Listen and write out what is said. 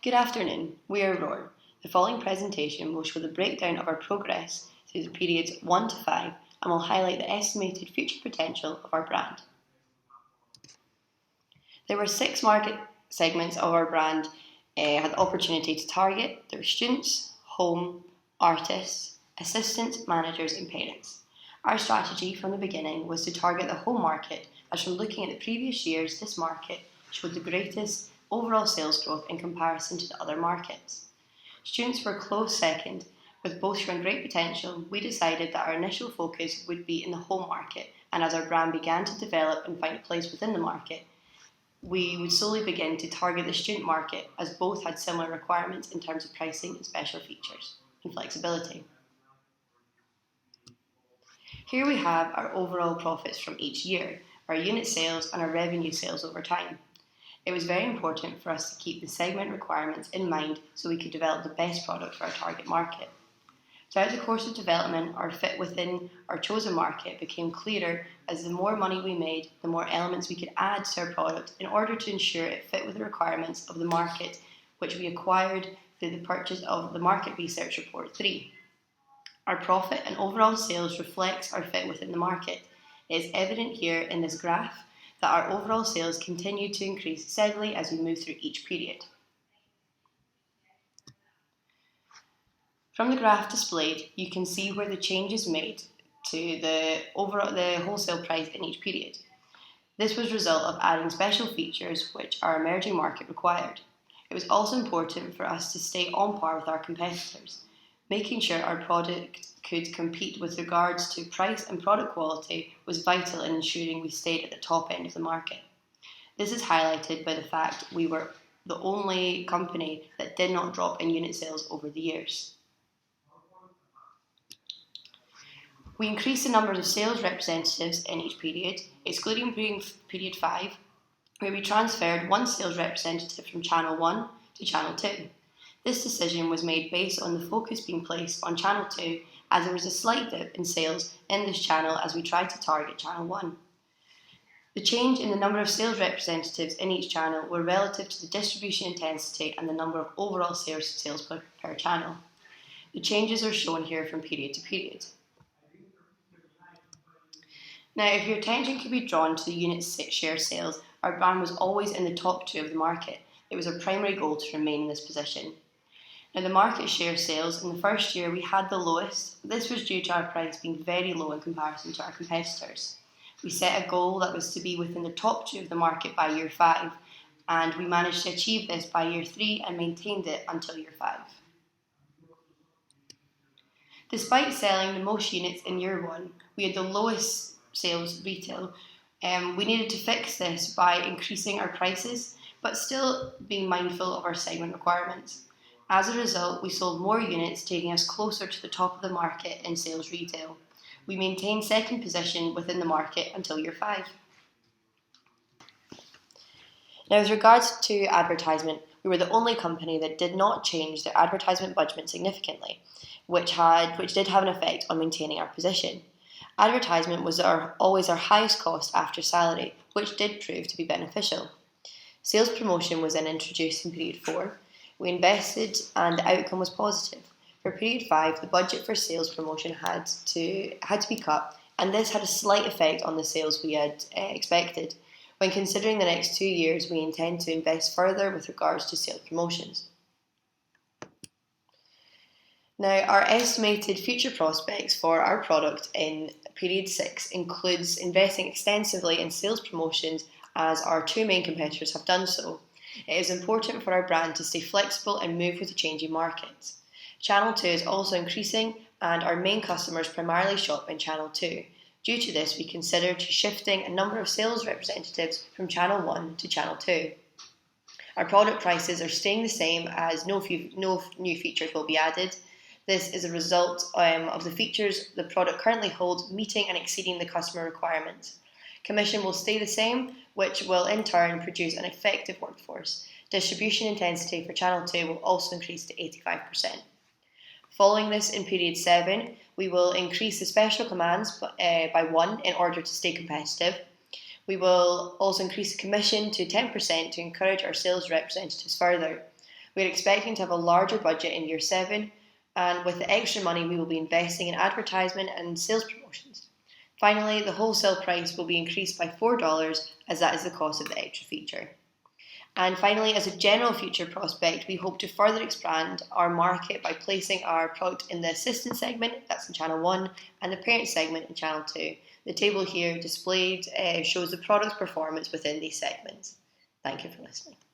Good afternoon, we are Roar. The following presentation will show the breakdown of our progress through the periods 1 to 5 and will highlight the estimated future potential of our brand. There were 6 market segments of our brand had the opportunity to target. There were students, home, artists, assistants, managers and parents. Our strategy from the beginning was to target the home market, as from looking at the previous years this market showed the greatest overall sales growth in comparison to the other markets. Students were close second, with both showing great potential. We decided that our initial focus would be in the home market, and as our brand began to develop and find a place within the market, we would slowly begin to target the student market, as both had similar requirements in terms of pricing and special features and flexibility. Here we have our overall profits from each year, our unit sales and our revenue sales over time. It was very important for us to keep the segment requirements in mind so we could develop the best product for our target market. Throughout the course of development, our fit within our chosen market became clearer, as the more money we made, the more elements we could add to our product in order to ensure it fit with the requirements of the market, which we acquired through the purchase of the Market Research Report 3. Our profit and overall sales reflects our fit within the market. It is evident here in this graph that our overall sales continue to increase steadily as we move through each period. From the graph displayed, you can see where the changes made to the wholesale price in each period. This was a result of adding special features which our emerging market required. It was also important for us to stay on par with our competitors. Making sure our product could compete with regards to price and product quality was vital in ensuring we stayed at the top end of the market. This is highlighted by the fact we were the only company that did not drop in unit sales over the years. We increased the number of sales representatives in each period, excluding period 5, where we transferred 1 sales representative from Channel 1 to Channel 2. This decision was made based on the focus being placed on Channel 2, as there was a slight dip in sales in this channel as we tried to target Channel 1. The change in the number of sales representatives in each channel were relative to the distribution intensity and the number of overall sales per channel. The changes are shown here from period to period. Now, if your attention could be drawn to the unit share sales, our brand was always in the top 2 of the market. It was our primary goal to remain in this position. Now, the market share sales in the first year we had the lowest. This was due to our price being very low in comparison to our competitors. We set a goal that was to be within the top 2 of the market by year 5, and we managed to achieve this by year 3 and maintained it until year 5. Despite selling the most units in year 1, we had the lowest sales retail. We needed to fix this by increasing our prices, but still being mindful of our segment requirements. As a result, we sold more units, taking us closer to the top of the market in sales retail. We maintained second position within the market until year 5. Now, with regards to advertisement, we were the only company that did not change their advertisement budget significantly, which did have an effect on maintaining our position. Advertisement was always our highest cost after salary, which did prove to be beneficial. Sales promotion was then introduced in period 4. We invested and the outcome was positive. For period 5, the budget for sales promotion had to be cut, and this had a slight effect on the sales we had expected. When considering the next 2 years, we intend to invest further with regards to sales promotions. Now, our estimated future prospects for our product in period 6 includes investing extensively in sales promotions, as our 2 main competitors have done so. It is important for our brand to stay flexible and move with the changing markets. Channel 2 is also increasing, and our main customers primarily shop in Channel 2. Due to this, we considered shifting a number of sales representatives from Channel 1 to Channel 2. Our product prices are staying the same, as no new features will be added. This is a result of the features the product currently holds meeting and exceeding the customer requirements. Commission will stay the same, which will in turn produce an effective workforce. Distribution intensity for Channel 2 will also increase to 85%. Following this, in period 7, we will increase the special commands by 1 in order to stay competitive. We will also increase the commission to 10% to encourage our sales representatives further. We're expecting to have a larger budget in year 7, and with the extra money we will be investing in advertisement and sales promotions. Finally, the wholesale price will be increased by $4 as that is the cost of the extra feature. And finally, as a general future prospect, we hope to further expand our market by placing our product in the assistant segment, that's in channel 1, and the parent segment in channel 2. The table here displayed shows the product's performance within these segments. Thank you for listening.